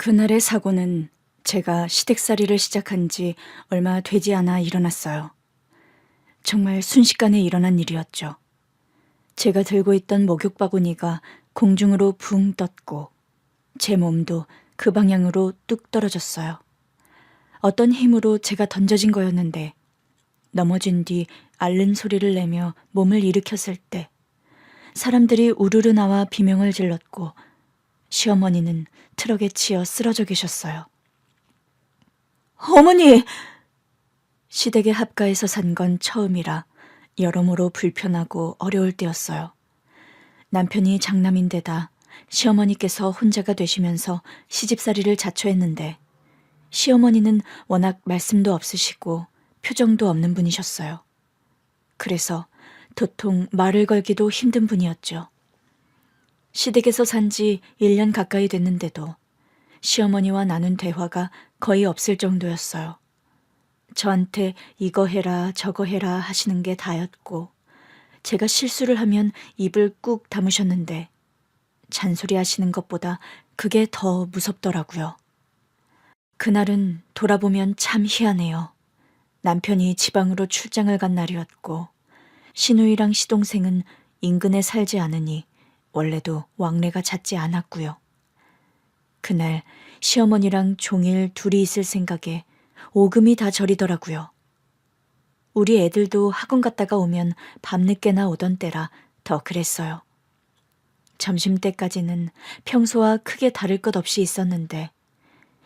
그날의 사고는 제가 시댁살이를 시작한 지 얼마 되지 않아 일어났어요. 정말 순식간에 일어난 일이었죠. 제가 들고 있던 목욕 바구니가 공중으로 붕 떴고 제 몸도 그 방향으로 뚝 떨어졌어요. 어떤 힘으로 제가 던져진 거였는데 넘어진 뒤 앓는 소리를 내며 몸을 일으켰을 때 사람들이 우르르 나와 비명을 질렀고 시어머니는 트럭에 치여 쓰러져 계셨어요. 어머니! 시댁의 합가에서 산 건 처음이라 여러모로 불편하고 어려울 때였어요. 남편이 장남인데다 시어머니께서 혼자가 되시면서 시집살이를 자처했는데 시어머니는 워낙 말씀도 없으시고 표정도 없는 분이셨어요. 그래서 도통 말을 걸기도 힘든 분이었죠. 시댁에서 산 지 1년 가까이 됐는데도 시어머니와 나눈 대화가 거의 없을 정도였어요. 저한테 이거 해라 저거 해라 하시는 게 다였고 제가 실수를 하면 입을 꾹 다무셨는데 잔소리 하시는 것보다 그게 더 무섭더라고요. 그날은 돌아보면 참 희한해요. 남편이 지방으로 출장을 간 날이었고 시누이랑 시동생은 인근에 살지 않으니 원래도 왕래가 잦지 않았고요. 그날 시어머니랑 종일 둘이 있을 생각에 오금이 다 저리더라고요. 우리 애들도 학원 갔다가 오면 밤늦게나 오던 때라 더 그랬어요. 점심때까지는 평소와 크게 다를 것 없이 있었는데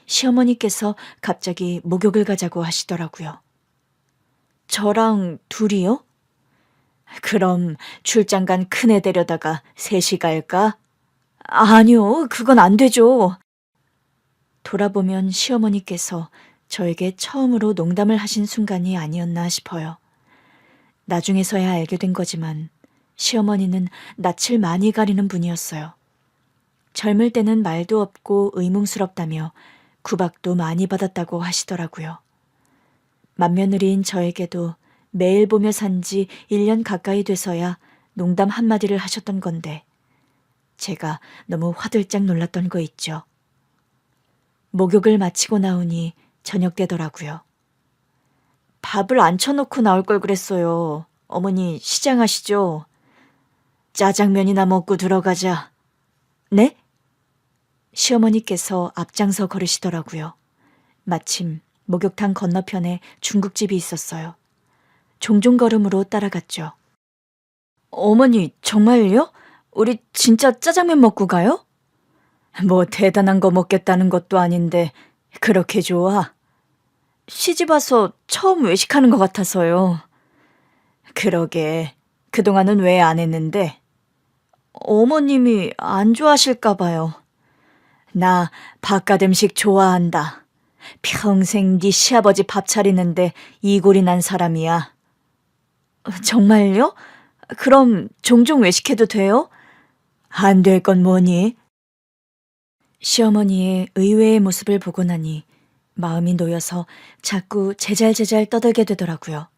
시어머니께서 갑자기 목욕을 가자고 하시더라고요. 저랑 둘이요? 그럼 출장 간 큰애 데려다가 셋이 갈까? 아니요, 그건 안 되죠. 돌아보면 시어머니께서 저에게 처음으로 농담을 하신 순간이 아니었나 싶어요. 나중에서야 알게 된 거지만 시어머니는 낯을 많이 가리는 분이었어요. 젊을 때는 말도 없고 의문스럽다며 구박도 많이 받았다고 하시더라고요. 맏며느리인 저에게도 매일 보며 산 지 1년 가까이 돼서야 농담 한마디를 하셨던 건데 제가 너무 화들짝 놀랐던 거 있죠. 목욕을 마치고 나오니 저녁 되더라고요. 밥을 안 쳐놓고 나올 걸 그랬어요. 어머니 시장하시죠? 짜장면이나 먹고 들어가자. 네? 시어머니께서 앞장서 걸으시더라고요. 마침 목욕탕 건너편에 중국집이 있었어요. 종종 걸음으로 따라갔죠. 어머니 정말요? 우리 진짜 짜장면 먹고 가요? 뭐 대단한 거 먹겠다는 것도 아닌데 그렇게 좋아? 시집 와서 처음 외식하는 것 같아서요. 그러게, 그동안은 왜 안 했는데? 어머님이 안 좋아하실까 봐요. 나 바깥 음식 좋아한다. 평생 네 시아버지 밥 차리는데 이골이 난 사람이야. 정말요? 그럼 종종 외식해도 돼요? 안 될 건 뭐니? 시어머니의 의외의 모습을 보고 나니 마음이 놓여서 자꾸 제잘제잘 떠들게 되더라고요.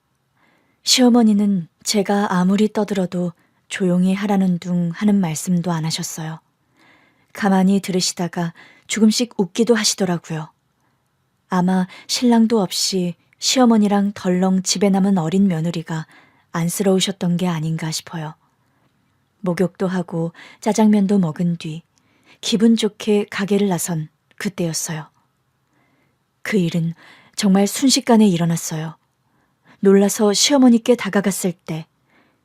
시어머니는 제가 아무리 떠들어도 조용히 하라는 둥 하는 말씀도 안 하셨어요. 가만히 들으시다가 조금씩 웃기도 하시더라고요. 아마 신랑도 없이 시어머니랑 덜렁 집에 남은 어린 며느리가 안쓰러우셨던 게 아닌가 싶어요. 목욕도 하고 짜장면도 먹은 뒤 기분 좋게 가게를 나선 그때였어요. 그 일은 정말 순식간에 일어났어요. 놀라서 시어머니께 다가갔을 때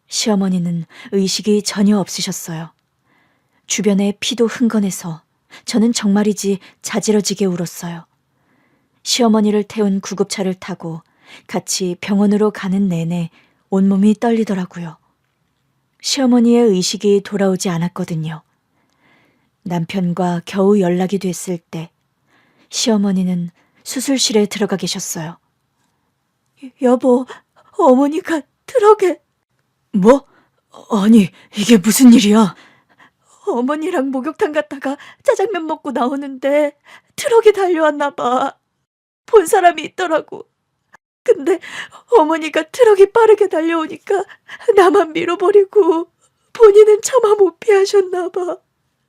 시어머니는 의식이 전혀 없으셨어요. 주변에 피도 흥건해서 저는 정말이지 자지러지게 울었어요. 시어머니를 태운 구급차를 타고 같이 병원으로 가는 내내 온몸이 떨리더라고요. 시어머니의 의식이 돌아오지 않았거든요. 남편과 겨우 연락이 됐을 때 시어머니는 수술실에 들어가 계셨어요. 여보, 어머니가 트럭에... 뭐? 아니, 이게 무슨 일이야? 어머니랑 목욕탕 갔다가 짜장면 먹고 나오는데 트럭이 달려왔나 봐. 본 사람이 있더라고. 근데 어머니가 트럭이 빠르게 달려오니까 나만 밀어버리고 본인은 차마 못 피하셨나 봐.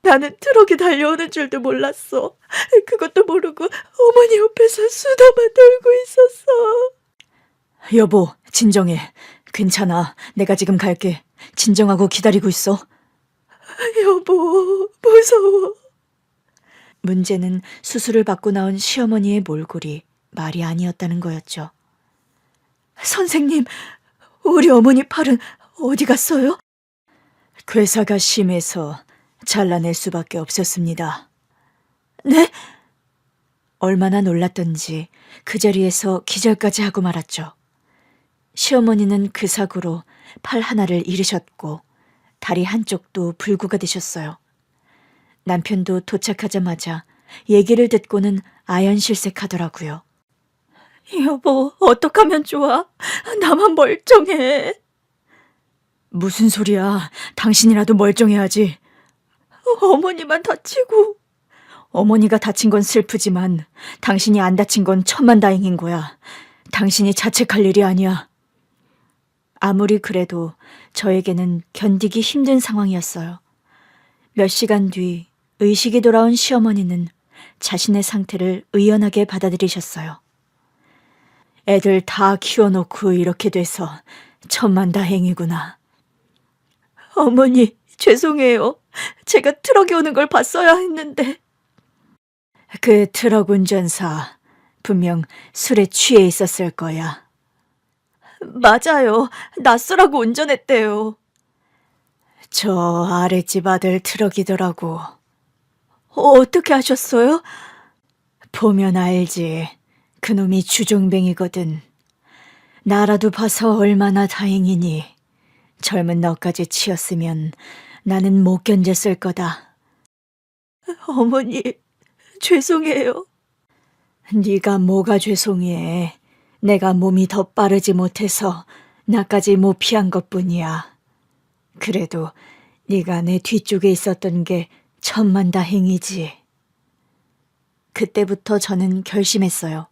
나는 트럭이 달려오는 줄도 몰랐어. 그것도 모르고 어머니 옆에서 수다만 떨고 있었어. 여보, 진정해. 괜찮아. 내가 지금 갈게. 진정하고 기다리고 있어. 여보, 무서워. 문제는 수술을 받고 나온 시어머니의 몰골이 말이 아니었다는 거였죠. 선생님, 우리 어머니 팔은 어디 갔어요? 괴사가 심해서 잘라낼 수밖에 없었습니다. 네? 얼마나 놀랐던지 그 자리에서 기절까지 하고 말았죠. 시어머니는 그 사고로 팔 하나를 잃으셨고 다리 한쪽도 불구가 되셨어요. 남편도 도착하자마자 얘기를 듣고는 아연실색하더라고요. 여보, 어떡하면 좋아? 나만 멀쩡해. 무슨 소리야. 당신이라도 멀쩡해야지. 어머니만 다치고. 어머니가 다친 건 슬프지만 당신이 안 다친 건 천만다행인 거야. 당신이 자책할 일이 아니야. 아무리 그래도 저에게는 견디기 힘든 상황이었어요. 몇 시간 뒤 의식이 돌아온 시어머니는 자신의 상태를 의연하게 받아들이셨어요. 애들 다 키워놓고 이렇게 돼서 천만다행이구나. 어머니, 죄송해요. 제가 트럭이 오는 걸 봤어야 했는데. 그 트럭 운전사 분명 술에 취해 있었을 거야. 맞아요. 낯설하고 운전했대요. 저 아랫집 아들 트럭이더라고. 어떻게 하셨어요? 보면 알지. 그놈이 주종뱅이거든. 나라도 봐서 얼마나 다행이니. 젊은 너까지 치였으면 나는 못 견뎠을 거다. 어머니, 죄송해요. 네가 뭐가 죄송해. 내가 몸이 더 빠르지 못해서 나까지 못 피한 것뿐이야. 그래도 네가 내 뒤쪽에 있었던 게 천만다행이지. 그때부터 저는 결심했어요.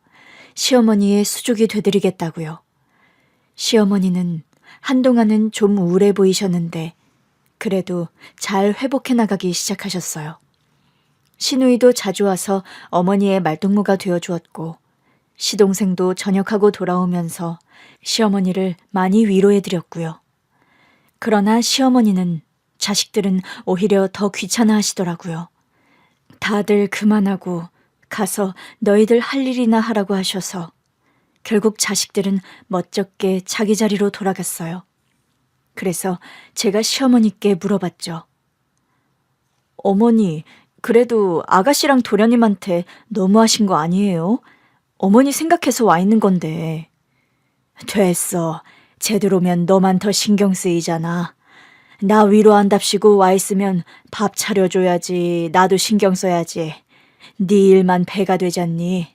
시어머니의 수족이 되드리겠다고요. 시어머니는 한동안은 좀 우울해 보이셨는데 그래도 잘 회복해 나가기 시작하셨어요. 시누이도 자주 와서 어머니의 말동무가 되어주었고 시동생도 전역하고 돌아오면서 시어머니를 많이 위로해드렸고요. 그러나 시어머니는 자식들은 오히려 더 귀찮아 하시더라고요. 다들 그만하고 가서 너희들 할 일이나 하라고 하셔서 결국 자식들은 멋쩍게 자기 자리로 돌아갔어요. 그래서 제가 시어머니께 물어봤죠. 어머니, 그래도 아가씨랑 도련님한테 너무하신 거 아니에요? 어머니 생각해서 와 있는 건데. 됐어. 쟤들 오면 너만 더 신경 쓰이잖아. 나 위로한답시고 와 있으면 밥 차려줘야지. 나도 신경 써야지. 네 일만 배가 되잖니.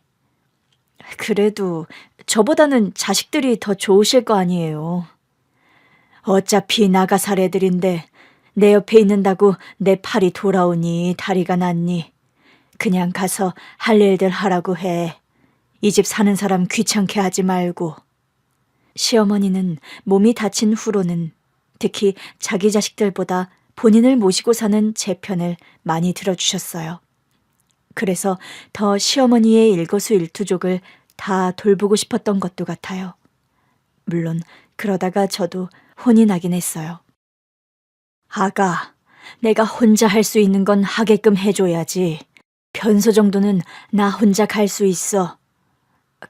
그래도 저보다는 자식들이 더 좋으실 거 아니에요. 어차피 나가 살 애들인데 내 옆에 있는다고 내 팔이 돌아오니 다리가 낫니. 그냥 가서 할 일들 하라고 해. 이 집 사는 사람 귀찮게 하지 말고. 시어머니는 몸이 다친 후로는 특히 자기 자식들보다 본인을 모시고 사는 제 편을 많이 들어주셨어요. 그래서 더 시어머니의 일거수일투족을 다 돌보고 싶었던 것도 같아요. 물론 그러다가 저도 혼이 나긴 했어요. 아가, 내가 혼자 할 수 있는 건 하게끔 해줘야지. 변소 정도는 나 혼자 갈 수 있어.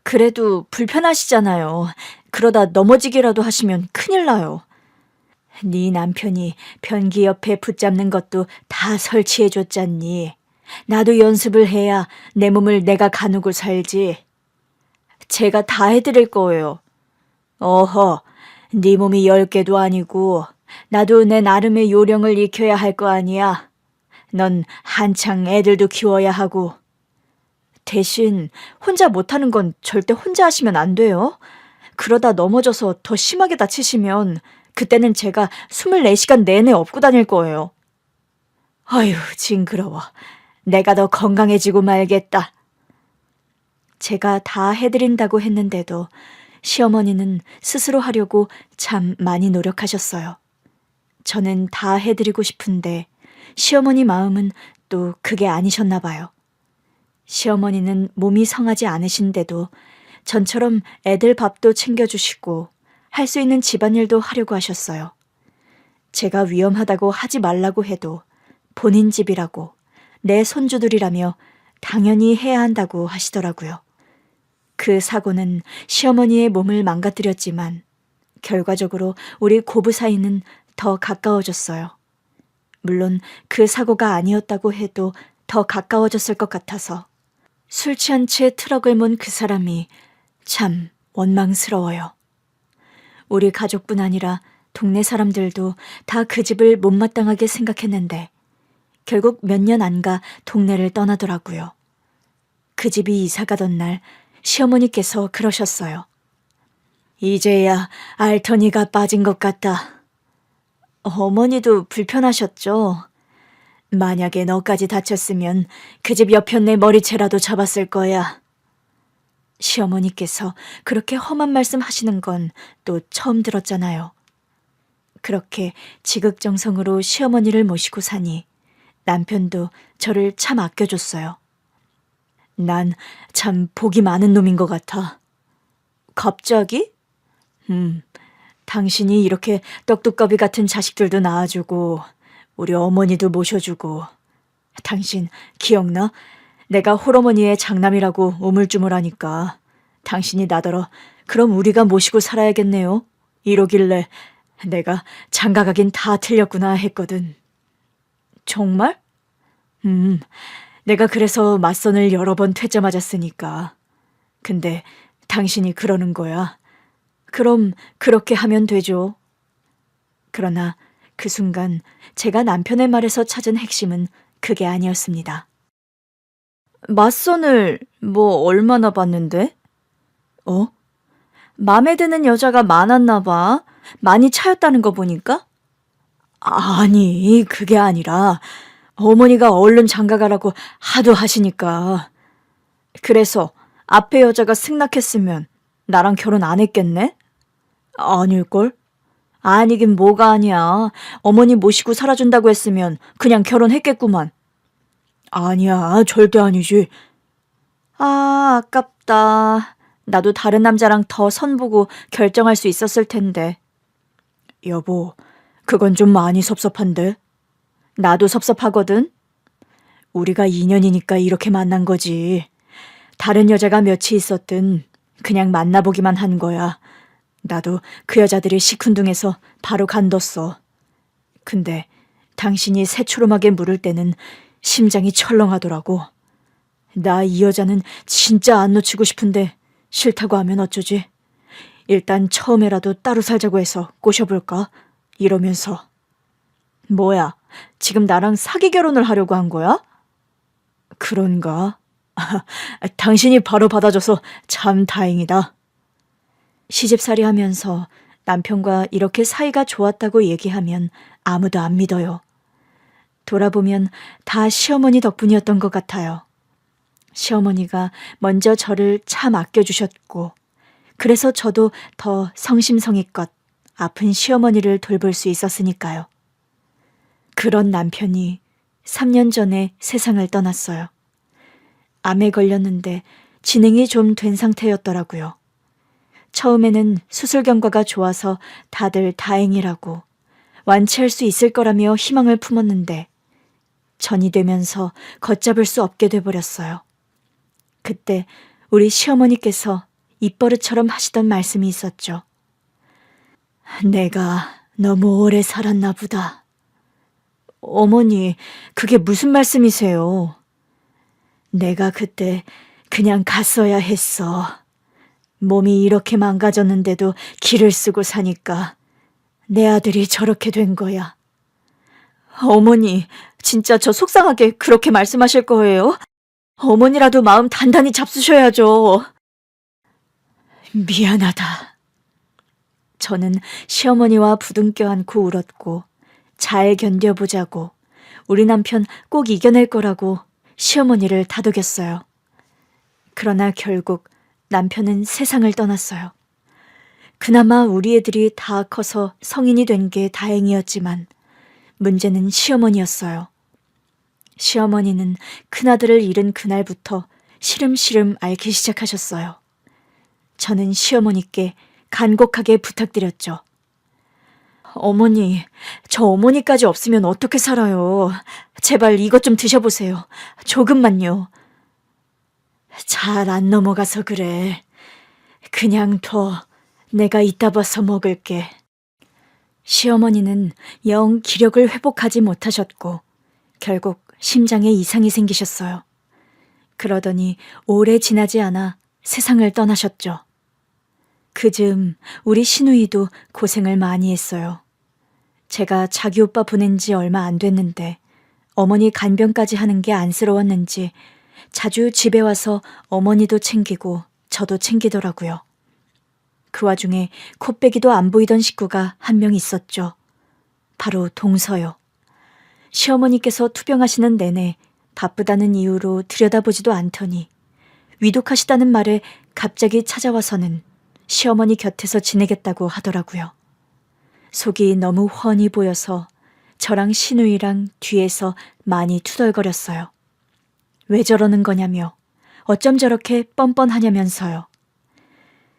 그래도 불편하시잖아요. 그러다 넘어지기라도 하시면 큰일 나요. 네 남편이 변기 옆에 붙잡는 것도 다 설치해줬잖니. 나도 연습을 해야 내 몸을 내가 가누고 살지. 제가 다 해드릴 거예요. 어허, 네 몸이 10개도 아니고 나도 내 나름의 요령을 익혀야 할 거 아니야. 넌 한창 애들도 키워야 하고. 대신 혼자 못하는 건 절대 혼자 하시면 안 돼요. 그러다 넘어져서 더 심하게 다치시면 그때는 제가 24시간 내내 업고 다닐 거예요. 아유, 징그러워. 내가 더 건강해지고 말겠다. 제가 다 해드린다고 했는데도 시어머니는 스스로 하려고 참 많이 노력하셨어요. 저는 다 해드리고 싶은데 시어머니 마음은 또 그게 아니셨나 봐요. 시어머니는 몸이 성하지 않으신데도 전처럼 애들 밥도 챙겨주시고 할 수 있는 집안일도 하려고 하셨어요. 제가 위험하다고 하지 말라고 해도 본인 집이라고 내 손주들이라며 당연히 해야 한다고 하시더라고요. 그 사고는 시어머니의 몸을 망가뜨렸지만 결과적으로 우리 고부 사이는 더 가까워졌어요. 물론 그 사고가 아니었다고 해도 더 가까워졌을 것 같아서 술 취한 채 트럭을 몬 그 사람이 참 원망스러워요. 우리 가족뿐 아니라 동네 사람들도 다 그 집을 못마땅하게 생각했는데 결국 몇 년 안 가 동네를 떠나더라고요. 그 집이 이사 가던 날 시어머니께서 그러셨어요. 이제야 알터니가 빠진 것 같다. 어머니도 불편하셨죠? 만약에 너까지 다쳤으면 그 집 옆편네 머리채라도 잡았을 거야. 시어머니께서 그렇게 험한 말씀 하시는 건 또 처음 들었잖아요. 그렇게 지극정성으로 시어머니를 모시고 사니 남편도 저를 참 아껴줬어요. 난 참 복이 많은 놈인 것 같아. 갑자기? 당신이 이렇게 떡두꺼비 같은 자식들도 낳아주고 우리 어머니도 모셔주고 당신 기억나? 내가 홀어머니의 장남이라고 우물쭈물하니까 당신이 나더러 그럼 우리가 모시고 살아야겠네요. 이러길래 내가 장가가긴 다 틀렸구나 했거든. 정말? 내가 그래서 맞선을 여러 번 퇴짜 맞았으니까. 근데 당신이 그러는 거야. 그럼 그렇게 하면 되죠. 그러나 그 순간 제가 남편의 말에서 찾은 핵심은 그게 아니었습니다. 맞선을 얼마나 봤는데? 맘에 드는 여자가 많았나 봐. 많이 차였다는 거 보니까? 아니, 그게 아니라 어머니가 얼른 장가가라고 하도 하시니까. 그래서 앞에 여자가 승낙했으면 나랑 결혼 안 했겠네? 아닐걸? 아니긴 뭐가 아니야. 어머니 모시고 살아준다고 했으면 그냥 결혼했겠구만. 아니야, 절대 아니지. 아, 아깝다. 나도 다른 남자랑 더 선보고 결정할 수 있었을 텐데. 여보, 그건 좀 많이 섭섭한데? 나도 섭섭하거든? 우리가 인연이니까 이렇게 만난 거지. 다른 여자가 몇이 있었든 그냥 만나보기만 한 거야. 나도 그 여자들이 시큰둥해서 바로 간뒀어. 근데 당신이 새초롬하게 물을 때는 심장이 철렁하더라고. 나 이 여자는 진짜 안 놓치고 싶은데 싫다고 하면 어쩌지? 일단 처음에라도 따로 살자고 해서 꼬셔볼까? 이러면서. 뭐야, 지금 나랑 사기 결혼을 하려고 한 거야? 그런가? 당신이 바로 받아줘서 참 다행이다. 시집살이 하면서 남편과 이렇게 사이가 좋았다고 얘기하면 아무도 안 믿어요. 돌아보면 다 시어머니 덕분이었던 것 같아요. 시어머니가 먼저 저를 참 아껴주셨고, 그래서 저도 더 성심성의껏 아픈 시어머니를 돌볼 수 있었으니까요. 그런 남편이 3년 전에 세상을 떠났어요. 암에 걸렸는데 진행이 좀 된 상태였더라고요. 처음에는 수술 경과가 좋아서 다들 다행이라고 완치할 수 있을 거라며 희망을 품었는데 전이 되면서 걷잡을 수 없게 돼버렸어요. 그때 우리 시어머니께서 입버릇처럼 하시던 말씀이 있었죠. 내가 너무 오래 살았나 보다. 어머니, 그게 무슨 말씀이세요? 내가 그때 그냥 갔어야 했어. 몸이 이렇게 망가졌는데도 기를 쓰고 사니까 내 아들이 저렇게 된 거야. 어머니, 진짜 저 속상하게 그렇게 말씀하실 거예요? 어머니라도 마음 단단히 잡수셔야죠. 미안하다. 저는 시어머니와 부둥켜 안고 울었고 잘 견뎌보자고 우리 남편 꼭 이겨낼 거라고 시어머니를 다독였어요. 그러나 결국 남편은 세상을 떠났어요. 그나마 우리 애들이 다 커서 성인이 된 게 다행이었지만 문제는 시어머니였어요. 시어머니는 큰아들을 잃은 그날부터 시름시름 앓기 시작하셨어요. 저는 시어머니께 간곡하게 부탁드렸죠. 어머니, 저 어머니까지 없으면 어떻게 살아요? 제발 이것 좀 드셔보세요. 조금만요. 잘 안 넘어가서 그래. 그냥 둬. 내가 이따 봐서 먹을게. 시어머니는 영 기력을 회복하지 못하셨고 결국 심장에 이상이 생기셨어요. 그러더니 오래 지나지 않아 세상을 떠나셨죠. 그즈음 우리 시누이도 고생을 많이 했어요. 제가 자기 오빠 보낸 지 얼마 안 됐는데 어머니 간병까지 하는 게 안쓰러웠는지 자주 집에 와서 어머니도 챙기고 저도 챙기더라고요. 그 와중에 코빼기도 안 보이던 식구가 한 명 있었죠. 바로 동서요. 시어머니께서 투병하시는 내내 바쁘다는 이유로 들여다보지도 않더니 위독하시다는 말에 갑자기 찾아와서는 시어머니 곁에서 지내겠다고 하더라고요. 속이 너무 훤히 보여서 저랑 시누이랑 뒤에서 많이 투덜거렸어요. 왜 저러는 거냐며 어쩜 저렇게 뻔뻔하냐면서요.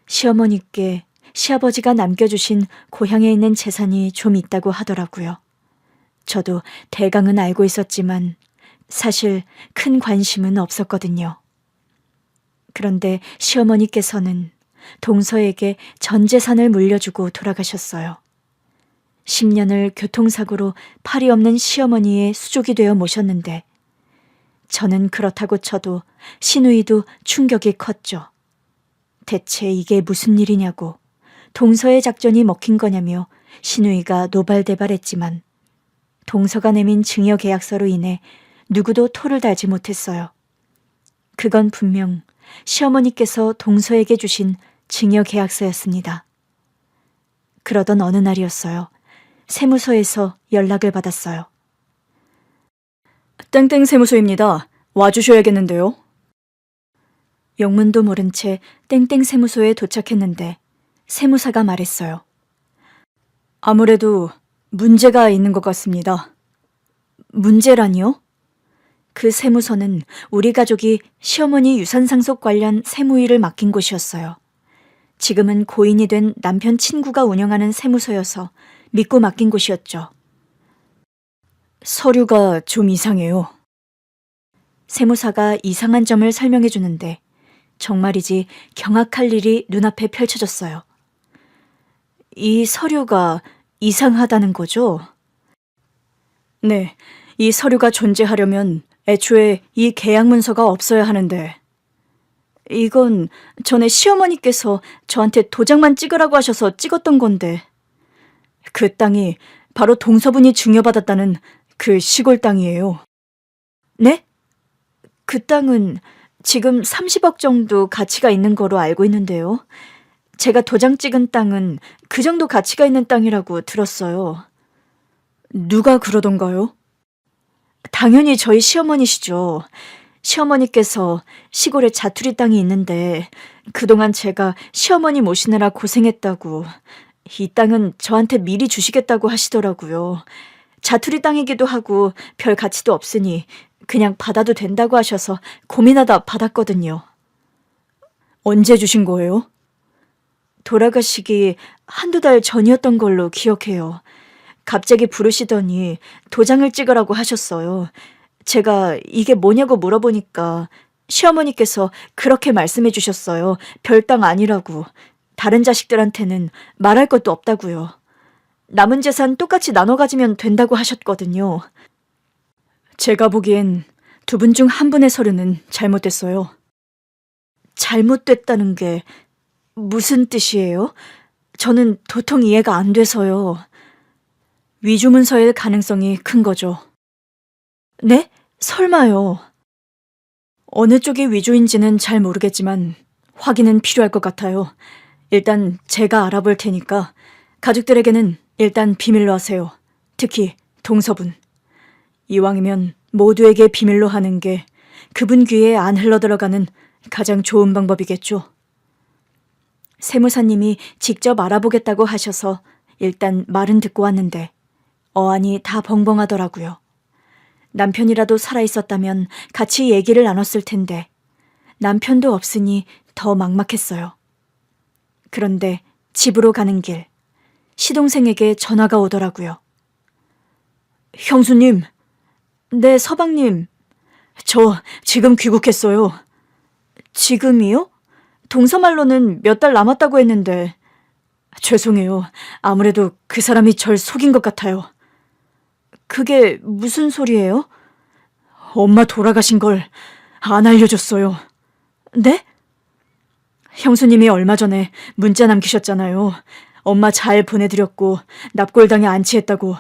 시어머니께 시아버지가 남겨주신 고향에 있는 재산이 좀 있다고 하더라고요. 저도 대강은 알고 있었지만 사실 큰 관심은 없었거든요. 그런데 시어머니께서는 동서에게 전 재산을 물려주고 돌아가셨어요. 10년을 교통사고로 팔이 없는 시어머니의 수족이 되어 모셨는데 저는 그렇다고 쳐도 시누이도 충격이 컸죠. 대체 이게 무슨 일이냐고 동서의 작전이 먹힌 거냐며 시누이가 노발대발했지만 동서가 내민 증여계약서로 인해 누구도 토를 달지 못했어요. 그건 분명 시어머니께서 동서에게 주신 증여계약서였습니다. 그러던 어느 날이었어요. 세무서에서 연락을 받았어요. 땡땡 세무소입니다. 와주셔야겠는데요. 영문도 모른 채 땡땡 세무소에 도착했는데 세무사가 말했어요. 아무래도 문제가 있는 것 같습니다. 문제라니요? 그 세무서는 우리 가족이 시어머니 유산상속 관련 세무일을 맡긴 곳이었어요. 지금은 고인이 된 남편 친구가 운영하는 세무서여서 믿고 맡긴 곳이었죠. 서류가 좀 이상해요. 세무사가 이상한 점을 설명해 주는데 정말이지 경악할 일이 눈앞에 펼쳐졌어요. 이 서류가 이상하다는 거죠? 네, 이 서류가 존재하려면 애초에 이 계약 문서가 없어야 하는데 이건 전에 시어머니께서 저한테 도장만 찍으라고 하셔서 찍었던 건데 그 땅이 바로 동서분이 증여받았다는 그 시골 땅이에요. 네? 그 땅은 지금 30억 정도 가치가 있는 거로 알고 있는데요. 제가 도장 찍은 땅은 그 정도 가치가 있는 땅이라고 들었어요. 누가 그러던가요? 당연히 저희 시어머니시죠. 시어머니께서 시골에 자투리 땅이 있는데 그동안 제가 시어머니 모시느라 고생했다고 이 땅은 저한테 미리 주시겠다고 하시더라고요. 자투리 땅이기도 하고 별 가치도 없으니 그냥 받아도 된다고 하셔서 고민하다 받았거든요. 언제 주신 거예요? 돌아가시기 한두 달 전이었던 걸로 기억해요. 갑자기 부르시더니 도장을 찍으라고 하셨어요. 제가 이게 뭐냐고 물어보니까 시어머니께서 그렇게 말씀해 주셨어요. 별 땅 아니라고. 다른 자식들한테는 말할 것도 없다고요. 남은 재산 똑같이 나눠 가지면 된다고 하셨거든요. 제가 보기엔 두 분 중 한 분의 서류는 잘못됐어요. 잘못됐다는 게 무슨 뜻이에요? 저는 도통 이해가 안 돼서요. 위조문서일 가능성이 큰 거죠. 네? 설마요. 어느 쪽이 위조인지는 잘 모르겠지만 확인은 필요할 것 같아요. 일단 제가 알아볼 테니까 가족들에게는 일단 비밀로 하세요. 특히 동서분. 이왕이면 모두에게 비밀로 하는 게 그분 귀에 안 흘러들어가는 가장 좋은 방법이겠죠. 세무사님이 직접 알아보겠다고 하셔서 일단 말은 듣고 왔는데 어안이 다 벙벙하더라고요. 남편이라도 살아있었다면 같이 얘기를 나눴을 텐데 남편도 없으니 더 막막했어요. 그런데 집으로 가는 길, 시동생에게 전화가 오더라고요. 형수님, 네, 서방님. 저 지금 귀국했어요. 지금이요? 동서말로는 몇 달 남았다고 했는데. 죄송해요. 아무래도 그 사람이 절 속인 것 같아요. 그게 무슨 소리예요? 엄마 돌아가신 걸 안 알려줬어요. 네? 형수님이 얼마 전에 문자 남기셨잖아요. 엄마 잘 보내드렸고 납골당에 안치했다고.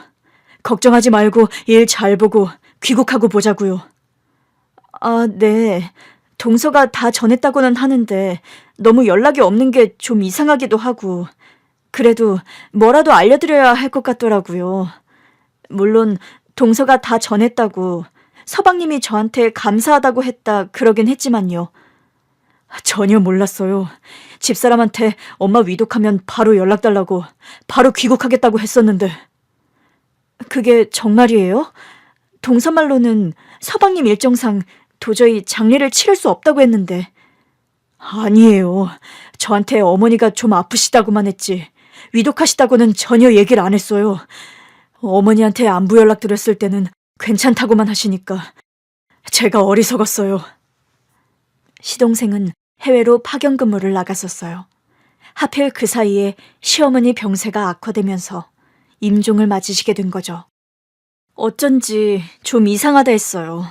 걱정하지 말고 일 잘 보고 귀국하고 보자고요. 아, 네. 동서가 다 전했다고는 하는데 너무 연락이 없는 게 좀 이상하기도 하고 그래도 뭐라도 알려드려야 할 것 같더라고요. 물론 동서가 다 전했다고 서방님이 저한테 감사하다고 했다 그러긴 했지만요. 전혀 몰랐어요. 집사람한테 엄마 위독하면 바로 연락달라고 바로 귀국하겠다고 했었는데. 그게 정말이에요? 동서말로는 서방님 일정상 도저히 장례를 치를 수 없다고 했는데. 아니에요. 저한테 어머니가 좀 아프시다고만 했지 위독하시다고는 전혀 얘기를 안 했어요. 어머니한테 안부 연락 드렸을 때는 괜찮다고만 하시니까 제가 어리석었어요. 시동생은 해외로 파견 근무를 나갔었어요. 하필 그 사이에 시어머니 병세가 악화되면서 임종을 맞으시게 된 거죠. 어쩐지 좀 이상하다 했어요.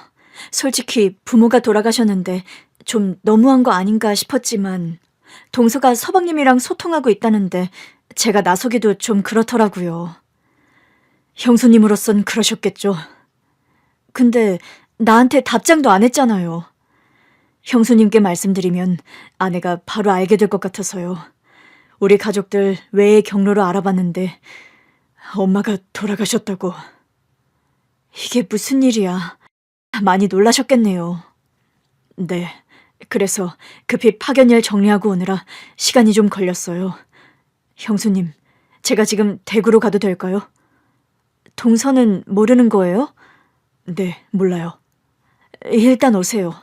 솔직히 부모가 돌아가셨는데 좀 너무한 거 아닌가 싶었지만 동서가 서방님이랑 소통하고 있다는데 제가 나서기도 좀 그렇더라고요. 형수님으로선 그러셨겠죠. 근데 나한테 답장도 안 했잖아요. 형수님께 말씀드리면 아내가 바로 알게 될 것 같아서요. 우리 가족들 외의 경로로 알아봤는데 엄마가 돌아가셨다고. 이게 무슨 일이야. 많이 놀라셨겠네요. 네, 그래서 급히 파견일 정리하고 오느라 시간이 좀 걸렸어요. 형수님, 제가 지금 대구로 가도 될까요? 동서는 모르는 거예요? 네, 몰라요. 일단 오세요.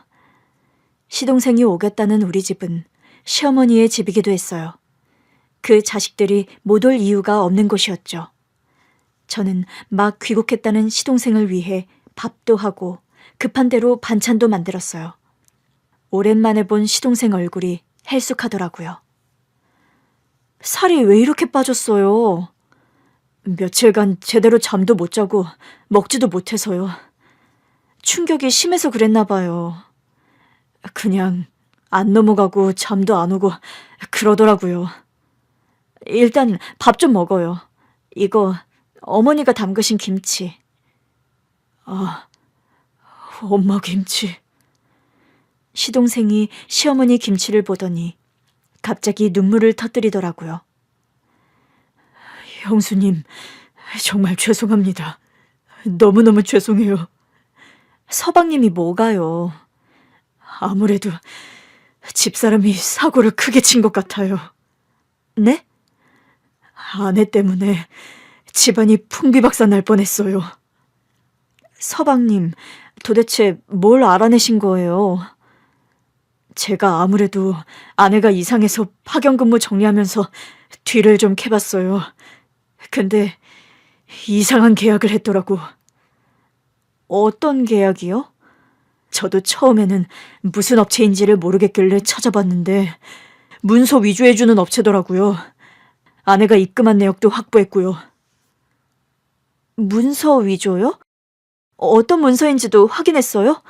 시동생이 오겠다는 우리 집은 시어머니의 집이기도 했어요. 그 자식들이 못 올 이유가 없는 곳이었죠. 저는 막 귀국했다는 시동생을 위해 밥도 하고 급한 대로 반찬도 만들었어요. 오랜만에 본 시동생 얼굴이 헬쑥하더라고요. 살이 왜 이렇게 빠졌어요? 며칠간 제대로 잠도 못 자고 먹지도 못해서요. 충격이 심해서 그랬나 봐요. 그냥 안 넘어가고 잠도 안 오고 그러더라고요. 일단 밥 좀 먹어요. 이거 어머니가 담그신 김치. 아, 엄마 김치. 시동생이 시어머니 김치를 보더니 갑자기 눈물을 터뜨리더라고요. 형수님, 정말 죄송합니다. 너무너무 죄송해요. 서방님이 뭐가요? 아무래도 집사람이 사고를 크게 친 것 같아요. 네? 아내 때문에 집안이 풍비박산 날 뻔했어요. 서방님, 도대체 뭘 알아내신 거예요? 제가 아무래도 아내가 이상해서 파견 근무 정리하면서 뒤를 좀 캐봤어요. 근데 이상한 계약을 했더라고. 어떤 계약이요? 저도 처음에는 무슨 업체인지를 모르겠길래 찾아봤는데 문서 위조해주는 업체더라고요. 아내가 입금한 내역도 확보했고요. 문서 위조요? 어떤 문서인지도 확인했어요?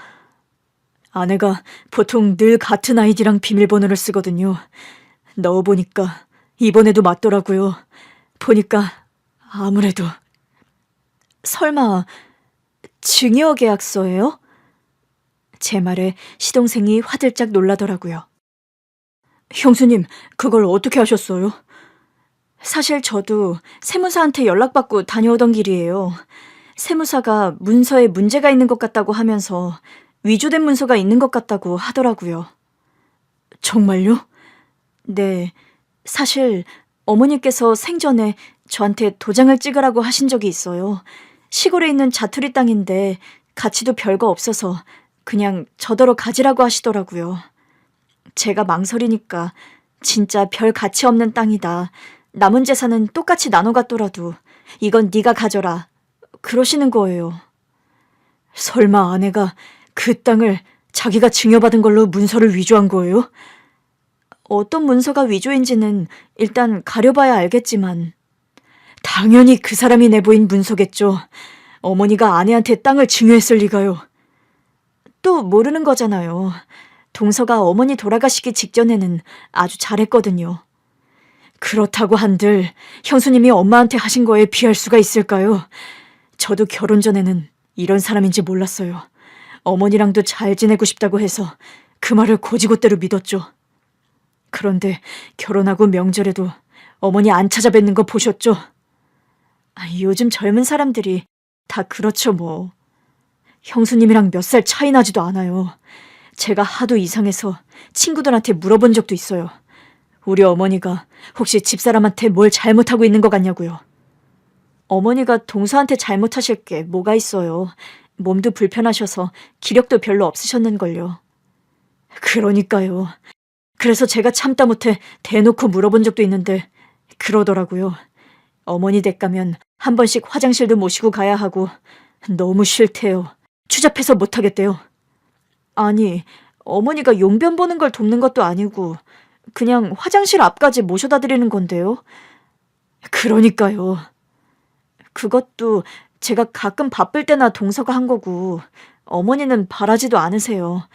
아내가 보통 늘 같은 아이디랑 비밀번호를 쓰거든요. 넣어보니까 이번에도 맞더라고요. 보니까 아무래도. 설마 증여 계약서예요? 제 말에 시동생이 화들짝 놀라더라고요. 형수님, 그걸 어떻게 하셨어요? 사실 저도 세무사한테 연락받고 다녀오던 길이에요. 세무사가 문서에 문제가 있는 것 같다고 하면서 위조된 문서가 있는 것 같다고 하더라고요. 정말요? 네, 사실 어머니께서 생전에 저한테 도장을 찍으라고 하신 적이 있어요. 시골에 있는 자투리 땅인데 가치도 별거 없어서 그냥 저더러 가지라고 하시더라고요. 제가 망설이니까 진짜 별 가치 없는 땅이다. 남은 재산은 똑같이 나눠 갖더라도 이건 네가 가져라. 그러시는 거예요. 설마 아내가 그 땅을 자기가 증여받은 걸로 문서를 위조한 거예요? 어떤 문서가 위조인지는 일단 가려봐야 알겠지만 당연히 그 사람이 내보인 문서겠죠. 어머니가 아내한테 땅을 증여했을 리가요. 또 모르는 거잖아요. 동서가 어머니 돌아가시기 직전에는 아주 잘했거든요. 그렇다고 한들 형수님이 엄마한테 하신 거에 비할 수가 있을까요? 저도 결혼 전에는 이런 사람인지 몰랐어요. 어머니랑도 잘 지내고 싶다고 해서 그 말을 고지고대로 믿었죠. 그런데 결혼하고 명절에도 어머니 안 찾아뵙는 거 보셨죠? 요즘 젊은 사람들이 다 그렇죠 뭐. 형수님이랑 몇 살 차이 나지도 않아요. 제가 하도 이상해서 친구들한테 물어본 적도 있어요. 우리 어머니가 혹시 집사람한테 뭘 잘못하고 있는 것 같냐고요. 어머니가 동서한테 잘못하실 게 뭐가 있어요. 몸도 불편하셔서 기력도 별로 없으셨는걸요. 그러니까요. 그래서 제가 참다 못해 대놓고 물어본 적도 있는데 그러더라고요. 어머니 댁 가면 한 번씩 화장실도 모시고 가야 하고 너무 싫대요. 추잡해서 못하겠대요. 아니, 어머니가 용변 보는 걸 돕는 것도 아니고 그냥 화장실 앞까지 모셔다 드리는 건데요. 그러니까요. 그것도 제가 가끔 바쁠 때나 동서가 한 거고 어머니는 바라지도 않으세요.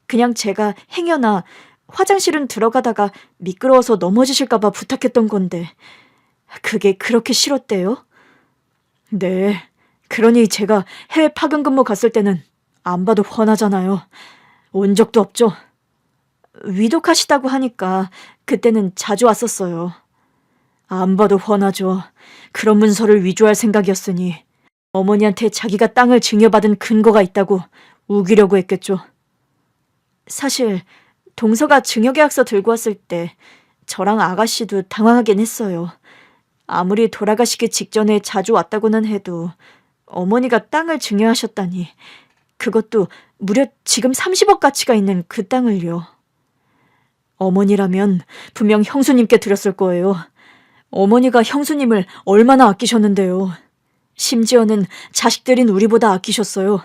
그냥 제가 행여나 화장실은 들어가다가 미끄러워서 넘어지실까 봐 부탁했던 건데 그게 그렇게 싫었대요? 네, 그러니 제가 해외 파견 근무 갔을 때는 안 봐도 훤하잖아요. 온 적도 없죠. 위독하시다고 하니까 그때는 자주 왔었어요. 안 봐도 훤하죠. 그런 문서를 위조할 생각이었으니 어머니한테 자기가 땅을 증여받은 근거가 있다고 우기려고 했겠죠. 사실 동서가 증여계약서 들고 왔을 때 저랑 아가씨도 당황하긴 했어요. 아무리 돌아가시기 직전에 자주 왔다고는 해도 어머니가 땅을 증여하셨다니, 그것도 무려 지금 30억 가치가 있는 그 땅을요. 어머니라면 분명 형수님께 드렸을 거예요. 어머니가 형수님을 얼마나 아끼셨는데요. 심지어는 자식들인 우리보다 아끼셨어요.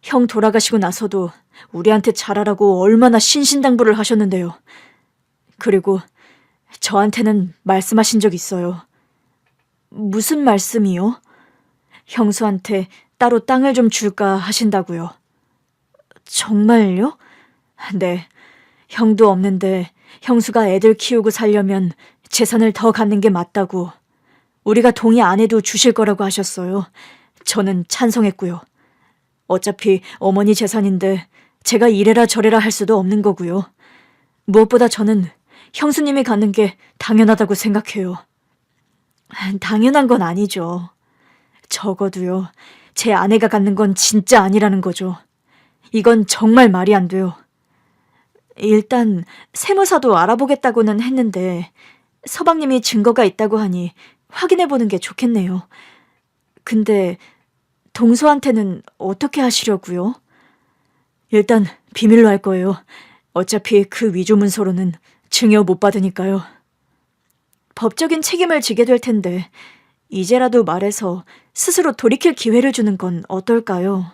형 돌아가시고 나서도 우리한테 잘하라고 얼마나 신신당부를 하셨는데요. 그리고 저한테는 말씀하신 적 있어요. 무슨 말씀이요? 형수한테 따로 땅을 좀 줄까 하신다고요. 정말요? 네. 형도 없는데 형수가 애들 키우고 살려면 재산을 더 갖는 게 맞다고. 우리가 동의 안 해도 주실 거라고 하셨어요. 저는 찬성했고요. 어차피 어머니 재산인데 제가 이래라 저래라 할 수도 없는 거고요. 무엇보다 저는 형수님이 갖는 게 당연하다고 생각해요. 당연한 건 아니죠. 적어도요. 제 아내가 갖는 건 진짜 아니라는 거죠. 이건 정말 말이 안 돼요. 일단 세무사도 알아보겠다고는 했는데 서방님이 증거가 있다고 하니 확인해보는 게 좋겠네요. 근데 동서한테는 어떻게 하시려고요? 일단 비밀로 할 거예요. 어차피 그 위조 문서로는 증여 못 받으니까요. 법적인 책임을 지게 될 텐데 이제라도 말해서 스스로 돌이킬 기회를 주는 건 어떨까요?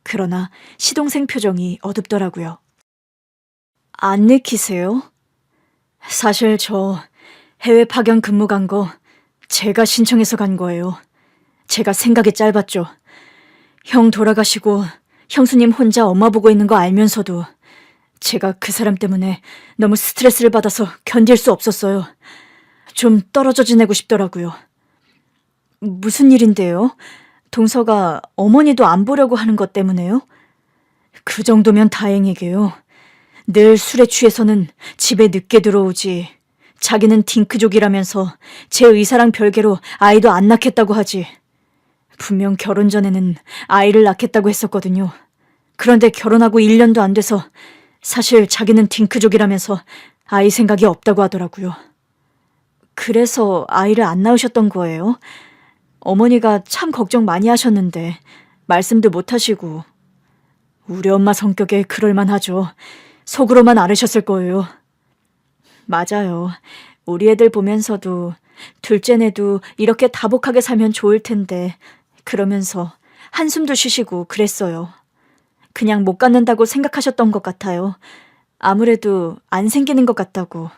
그러나 시동생 표정이 어둡더라고요. 안 내키세요? 사실 저 해외 파견 근무 간 거 제가 신청해서 간 거예요. 제가 생각이 짧았죠. 형 돌아가시고 형수님 혼자 엄마 보고 있는 거 알면서도 제가 그 사람 때문에 너무 스트레스를 받아서 견딜 수 없었어요. 좀 떨어져 지내고 싶더라고요. 무슨 일인데요? 동서가 어머니도 안 보려고 하는 것 때문에요? 그 정도면 다행이게요. 늘 술에 취해서는 집에 늦게 들어오지. 자기는 딩크족이라면서 제 의사랑 별개로 아이도 안 낳겠다고 하지. 분명 결혼 전에는 아이를 낳겠다고 했었거든요. 그런데 결혼하고 1년도 안 돼서 사실 자기는 딩크족이라면서 아이 생각이 없다고 하더라고요. 그래서 아이를 안 낳으셨던 거예요? 어머니가 참 걱정 많이 하셨는데 말씀도 못 하시고. 우리 엄마 성격에 그럴만 하죠. 속으로만 앓으셨을 거예요. 맞아요. 우리 애들 보면서도 둘째네도 이렇게 다복하게 살면 좋을 텐데 그러면서 한숨도 쉬시고 그랬어요. 그냥 못 갖는다고 생각하셨던 것 같아요. 아무래도 안 생기는 것 같다고.